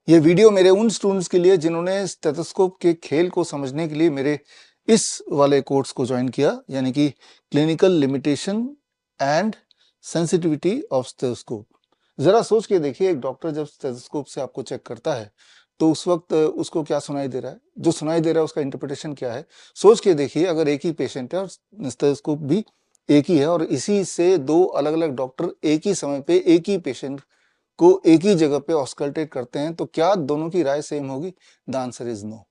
ये वीडियो मेरे उन स्टूडेंट्स के लिए जिन्होंने स्टेथोस्कोप के खेल को समझने के लिए मेरे इस वाले कोर्स को ज्वाइन किया, यानी कि clinical limitation and sensitivity of stethoscope. जरा सोच के देखिए, एक डॉक्टर जब स्टेथोस्कोप से आपको चेक करता है तो उस वक्त उसको क्या सुनाई दे रहा है, जो सुनाई दे रहा है उसका इंटरप्रिटेशन क्या है। सोच के देखिए, अगर एक ही पेशेंट है और स्टेथोस्कोप भी एक ही है और इसी से दो अलग अलग डॉक्टर एक ही समय पे एक ही पेशेंट को एक ही जगह पे ऑस्कल्टेट करते हैं, तो क्या दोनों की राय सेम होगी? The answer is no.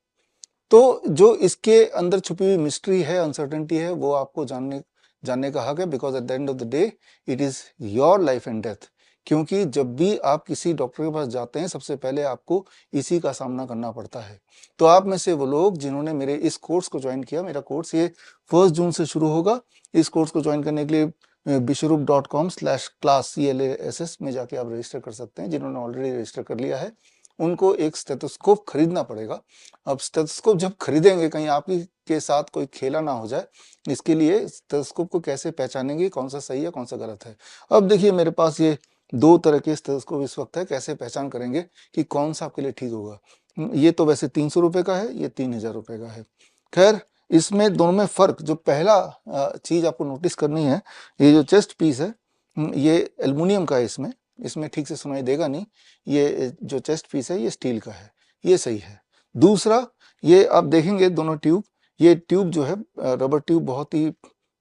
तो जो इसके अंदर छुपी हुई मिस्ट्री है, अनसर्टेनिटी है, वो आपको जानने जानने का हक है, because at the end of the day it is your life and death. क्योंकि जब भी आप किसी डॉक्टर के पास जाते हैं, सबसे पहले आपको इसी का सामना करना पड़ता है। तो आप में से वो लोग जिन्होंने मेरे इस कोर्स को ज्वाइन किया, मेरा कोर्स ये 1 जून से शुरू होगा। इस कोर्स को ज्वाइन करने के लिए bishrup.com/class CLASS में जाके आप रजिस्टर कर सकते हैं। जिन्होंने ऑलरेडी रजिस्टर कर लिया है उनको एक स्टेथोस्कोप खरीदना पड़ेगा। अब स्टेथोस्कोप जब खरीदेंगे, कहीं आपकी के साथ कोई खेला ना हो जाए, इसके लिए स्टेथोस्कोप को कैसे पहचानेंगे, कौन सा सही है कौन सा गलत है। अब देखिए, मेरे पास ये दो तरह के स्टेथोस्कोप इस वक्त है। कैसे पहचान करेंगे कि कौन सा आपके लिए ठीक होगा? ये तो वैसे 300 रुपए का है, ये 3000 रुपए का है। खैर, इसमें दोनों में फर्क, जो पहला चीज आपको नोटिस करनी है, ये जो चेस्ट पीस है, ये एल्युमिनियम का है। इसमें इसमें ठीक से सुनाई देगा नहीं। ये जो चेस्ट पीस है ये स्टील का है, ये सही है। दूसरा, ये आप देखेंगे दोनों ट्यूब, ये ट्यूब जो है रबर ट्यूब बहुत ही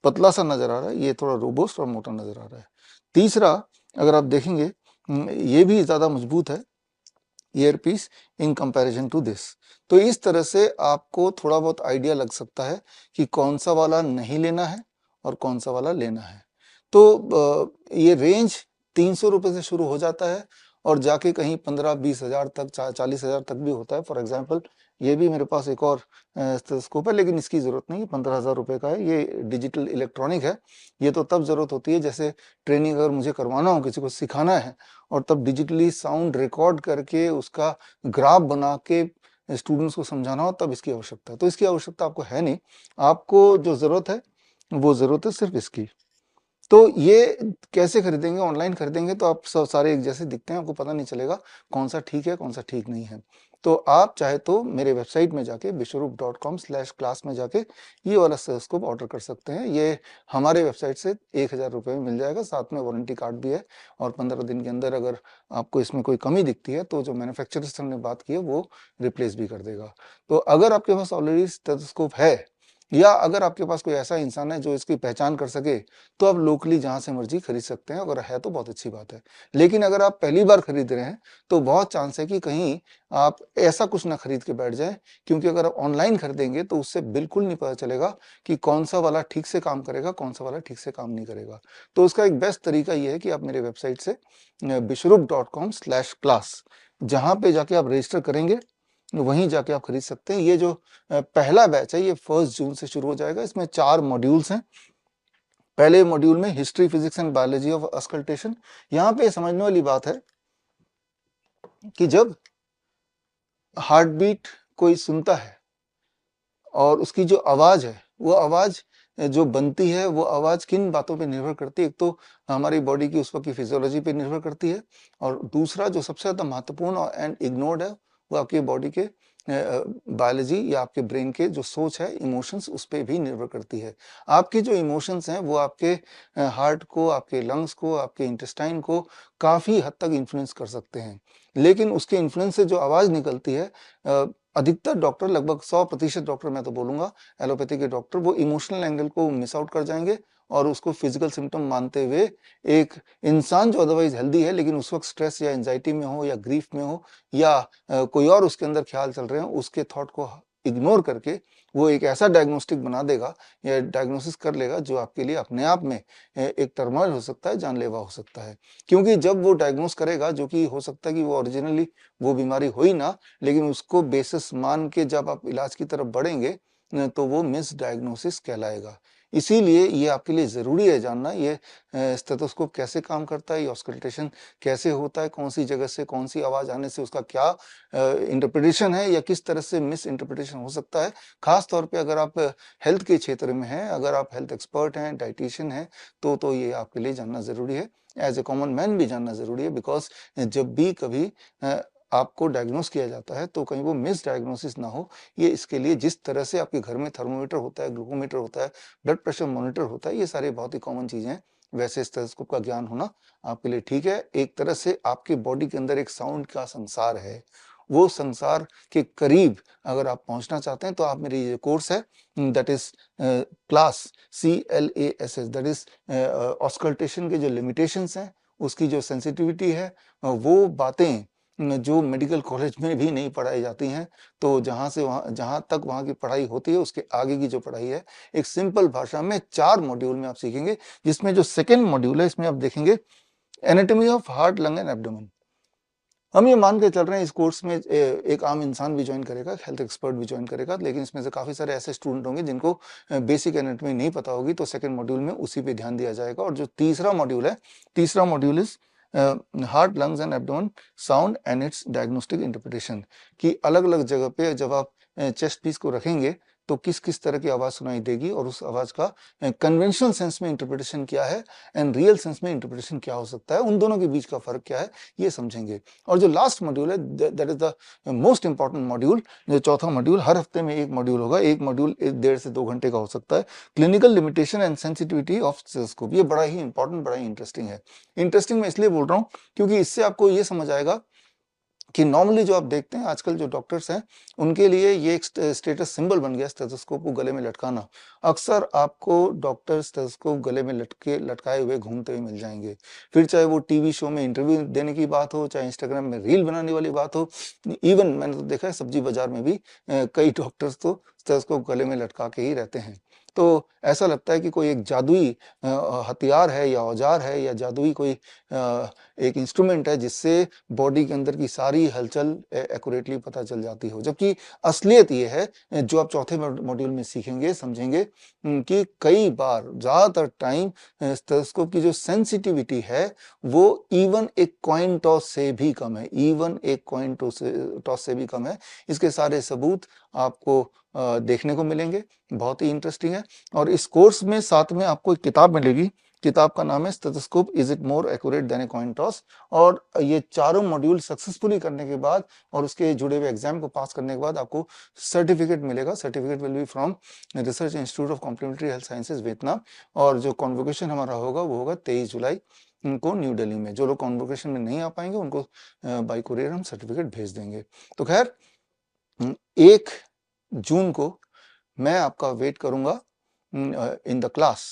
पतला सा नजर आ रहा है, ये थोड़ा रोबोस्ट और मोटा नजर आ रहा है। तीसरा, अगर आप देखेंगे, ये भी ज्यादा मजबूत है earpiece in comparison to this. तो इस तरह से आपको थोड़ा बहुत आइडिया लग सकता है कि कौन सा वाला नहीं लेना है और कौन सा वाला लेना है। तो ये रेंज 300 रुपए से शुरू हो जाता है और जाके कहीं 15-20 हजार तक, 40 हजार तक भी होता है। फॉर एग्जाम्पल, ये भी मेरे पास एक और स्टेथोस्कोप है, लेकिन इसकी जरूरत नहीं, 15,000 रुपए का है। ये डिजिटल इलेक्ट्रॉनिक है। ये तो तब जरूरत होती है जैसे ट्रेनिंग अगर मुझे करवाना हो, किसी को सिखाना है, और तब डिजिटली साउंड रिकॉर्ड करके उसका ग्राफ बना के स्टूडेंट्स को समझाना हो, तब इसकी आवश्यकता है। तो इसकी आवश्यकता आपको है नहीं। आपको जो जरूरत है वो जरूरत है सिर्फ इसकी। तो ये कैसे खरीदेंगे? ऑनलाइन खरीदेंगे तो आप सारे एक जैसे दिखते हैं, आपको पता नहीं चलेगा कौन सा ठीक है कौन सा ठीक नहीं है। तो आप चाहे तो मेरे वेबसाइट में जाके bishrup.com/class में जाके ये वाला स्टेथोस्कोप ऑर्डर कर सकते हैं। ये हमारे वेबसाइट से 1000 रुपए में मिल जाएगा, साथ में वारंटी कार्ड भी है। और 15 दिन के अंदर अगर आपको इसमें कोई कमी दिखती है तो जो मैन्युफैक्चरर से हमने बात की है वो रिप्लेस भी कर देगा। तो अगर आपके पास ऑलरेडी स्टेथोस्कोप है, या अगर आपके पास कोई ऐसा इंसान है जो इसकी पहचान कर सके, तो आप लोकली जहां से मर्जी खरीद सकते हैं। अगर है तो बहुत अच्छी बात है। लेकिन अगर आप पहली बार खरीद रहे हैं तो बहुत चांस है कि कहीं आप ऐसा कुछ ना खरीद के बैठ जाएं, क्योंकि अगर आप ऑनलाइन खरीदेंगे तो उससे बिल्कुल नहीं पता चलेगा कि कौन सा वाला ठीक से काम करेगा, कौन सा वाला ठीक से काम नहीं करेगा। तो उसका एक बेस्ट तरीका यह है कि आप मेरे वेबसाइट से bishrup.com/class जहां पे जाके आप रजिस्टर करेंगे, वहीं जाके आप खरीद सकते हैं। ये जो पहला बैच है ये 1 जून से शुरू हो जाएगा। इसमें 4 मॉड्यूल्स हैं। पहले मॉड्यूल में history, physics and biology of auscultation. यहाँ पे समझने वाली बात है कि जब हार्ट बीट कोई सुनता है और उसकी जो आवाज है, वो आवाज जो बनती है, वो आवाज किन बातों पे निर्भर करती है? एक तो हमारी बॉडी की उस वक्त की फिजियोलॉजी पे निर्भर करती है, और दूसरा जो सबसे ज्यादा महत्वपूर्ण एंड इग्नोर्ड है, वो आपकी बॉडी के बायोलॉजी या आपके ब्रेन के जो सोच है, इमोशंस, उस पर भी निर्भर करती है। आपके जो इमोशंस हैं वो आपके हार्ट को, आपके लंग्स को, आपके इंटेस्टाइन को काफी हद तक इन्फ्लुएंस कर सकते हैं। लेकिन उसके इन्फ्लुएंस से जो आवाज निकलती है, अधिकतर डॉक्टर, लगभग 100% डॉक्टर मैं तो बोलूंगा, एलोपैथी के डॉक्टर, वो इमोशनल एंगल को मिस आउट कर जाएंगे और उसको फिजिकल सिम्टम मानते हुए एक इंसान जो अदरवाइज हेल्दी है लेकिन उस वक्त स्ट्रेस या एंजाइटी में हो या ग्रीफ में हो, या कोई और उसके अंदर ख्याल चल रहे हो, उसके थॉट को इग्नोर करके वो एक ऐसा डायग्नोस्टिक बना देगा या डायग्नोसिस कर लेगा जो आपके लिए अपने आप में एक टर्मोइल हो सकता है, जानलेवा हो सकता है। क्योंकि जब वो डायग्नोस करेगा, जो कि हो सकता है कि वो ओरिजिनली वो बीमारी हो ही ना, लेकिन उसको बेसिस मान के जब आप इलाज की तरफ बढ़ेंगे तो वो मिस डायग्नोसिस कहलाएगा। इसीलिए ये आपके लिए जरूरी है जानना, ये स्टेथोस्कोप कैसे काम करता है, ये ऑस्कल्टेशन कैसे होता है, कौन सी जगह से कौन सी आवाज आने से उसका क्या इंटरप्रिटेशन है, या किस तरह से मिस इंटरप्रिटेशन हो सकता है। खास तौर पे अगर आप हेल्थ के क्षेत्र में हैं, अगर आप हेल्थ एक्सपर्ट हैं, डाइटिशियन हैं, तो ये आपके लिए जानना जरूरी है। एज ए कॉमन मैन भी जानना जरूरी है, बिकॉज जब भी कभी आपको डायग्नोस किया जाता है तो कहीं वो मिस डायग्नोसिस ना हो, ये इसके लिए जिस तरह से आपके घर में थर्मोमीटर होता है, ग्लूकोमीटर होता है, ब्लड प्रेशर मॉनिटर होता है, ये सारी बहुत ही कॉमन चीजें हैं, वैसे स्टेथोस्कोप का ज्ञान होना आपके लिए ठीक है। एक तरह से आपके बॉडी के अंदर एक साउंड का संसार है, वो संसार के करीब अगर आप पहुंचना चाहते हैं तो आप मेरी ये कोर्स है that is class CLASS, that is auscultation के जो लिमिटेशंस हैं, उसकी जो सेंसिटिविटी है, वो बातें जो मेडिकल कॉलेज में भी नहीं पढ़ाई जाती हैं, तो जहाँ से वहाँ, जहाँ तक वहाँ की पढ़ाई होती है उसके आगे की जो पढ़ाई है, एक सिंपल भाषा में 4 मॉड्यूल में आप सीखेंगे, जिसमें जो सेकेंड मॉड्यूल है इसमें आप देखेंगे anatomy of heart, lung and abdomen. हम ये मान के चल रहे हैं इस कोर्स में एक आम इंसान भी ज्वाइन करेगा, हेल्थ एक्सपर्ट भी ज्वाइन करेगा, लेकिन इसमें से काफी सारे ऐसे स्टूडेंट होंगे जिनको बेसिक एनाटॉमी नहीं पता होगी, तो सेकंड मॉड्यूल में उसी पे ध्यान दिया जाएगा। और जो तीसरा मॉड्यूल है, तीसरा module is heart, lungs and abdomen, sound and it's diagnostic interpretation, कि अलग अलग जगह पे जब आप चेस्ट पीस को रखेंगे तो किस किस तरह की आवाज सुनाई देगी और उस आवाज का कन्वेंशनल सेंस में इंटरप्रिटेशन क्या है एंड रियल सेंस में इंटरप्रिटेशन क्या हो सकता है, उन दोनों के बीच का फर्क क्या है, ये समझेंगे। और जो लास्ट मॉड्यूल है that is the most important module, जो चौथा मॉड्यूल, हर हफ्ते में एक मॉड्यूल होगा, एक मॉड्यूल 1.5 से 2 घंटे का हो सकता है, clinical limitation and sensitivity of stethoscope. ये बड़ा ही इंपॉर्टेंट, बड़ा ही इंटरेस्टिंग है। इंटरेस्टिंग मैं इसलिए बोल रहा हूँ क्योंकि इससे आपको ये समझ आएगा कि नॉर्मली जो आप देखते हैं आजकल जो डॉक्टर्स हैं उनके लिए ये एक स्टेटस सिंबल बन गया स्टेथोस्कोप को गले में लटकाना। अक्सर आपको डॉक्टर स्टेथोस्कोप गले में लटकाए हुए घूमते हुए मिल जाएंगे, फिर चाहे वो टीवी शो में इंटरव्यू देने की बात हो, चाहे इंस्टाग्राम में रील बनाने वाली बात हो, इवन मैंने तो देखा है सब्जी बाजार में भी कई डॉक्टर्स तो स्टेथोस्कोप गले में लटका के ही रहते हैं। तो ऐसा लगता है कि कोई एक जादुई हथियार है या औजार है या जादुई कोई एक इंस्ट्रूमेंट है जिससे बॉडी के अंदर की सारी हलचल एक्यूरेटली पता चल जाती हो, जबकि असलियत ये है जो आप चौथे मॉड्यूल में सीखेंगे, समझेंगे कि कई बार ज्यादातर टाइम स्टेथोस्कोप की जो सेंसिटिविटी है वो इवन एक कॉइन टॉस से भी कम है, इवन एक कॉइन टॉस से भी कम है। इसके सारे सबूत आपको देखने को मिलेंगे, बहुत ही इंटरेस्टिंग है। और इस कोर्स में साथ में आपको एक किताब मिलेगी, किताब का नाम है stethoscope is it more accurate then a coin toss. और ये चारों मॉड्यूल सक्सेसफुली करने के बाद और उसके जुड़े हुए एग्जाम को पास करने के बाद आपको सर्टिफिकेट मिलेगा। Certificate will be from research institute of complementary health sciences Vietnam. और जो कॉन्वोकेशन हमारा होगा वो होगा 23 जुलाई को न्यू दिल्ली में। जो लोग कॉन्वोकेशन में नहीं आ पाएंगे उनको बाई कुरियर हम सर्टिफिकेट भेज देंगे। तो खैर 1 जून को मैं आपका वेट करूंगा इन द क्लास।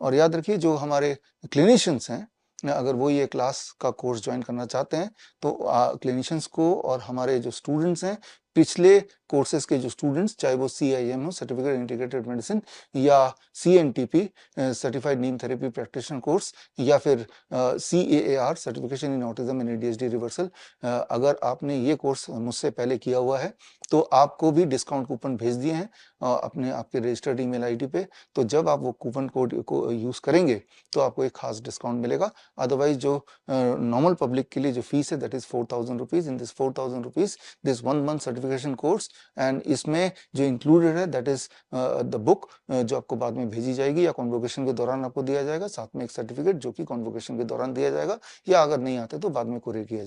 और याद रखिए जो हमारे क्लिनिशियंस हैं, अगर वो ये क्लास का कोर्स ज्वाइन करना चाहते हैं तो क्लिनिशियंस को और हमारे जो स्टूडेंट्स हैं, पिछले कोर्सेज के जो स्टूडेंट्स, चाहे वो CIM हो, सर्टिफिकेट इंटीग्रेटेड मेडिसिन, या CNTP सर्टिफाइड नीम थेरेपी प्रैक्टिशनर कोर्स, या फिर CAAR certification in autism and ADHD reversal, अगर आपने ये कोर्स मुझसे पहले किया हुआ है तो आपको भी डिस्काउंट कूपन भेज दिए हैं अपने आपके रजिस्टर्ड ईमेल आईडी पे। तो जब आप वो कूपन कोड को यूज करेंगे तो आपको एक खास डिस्काउंट मिलेगा। अदरवाइज जो नॉर्मल पब्लिक के लिए जो फीस है that is 4,000 rupees. In this 4,000 rupees this 1 month certification course, and इसमें जो इंक्लूडेड है दैट इज द बुक जो आपको बाद में भेजी जाएगी या कॉन्वोकेशन के दौरान आपको दिया जाएगा, साथ में एक सर्टिफिकेट जो कि कॉन्वोकेशन के दौरान दिया जाएगा, या अगर नहीं आते तो बाद में कुरियर किया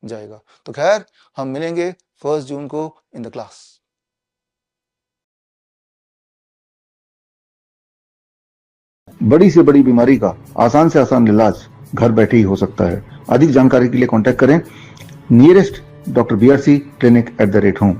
जाएगा। तो खैर हम मिलेंगे 1 जून को इन द क्लास। बड़ी से बड़ी बीमारी का आसान से आसान इलाज घर बैठे ही हो सकता है। अधिक जानकारी के लिए कांटेक्ट करें nearest doctor BRC clinic @home।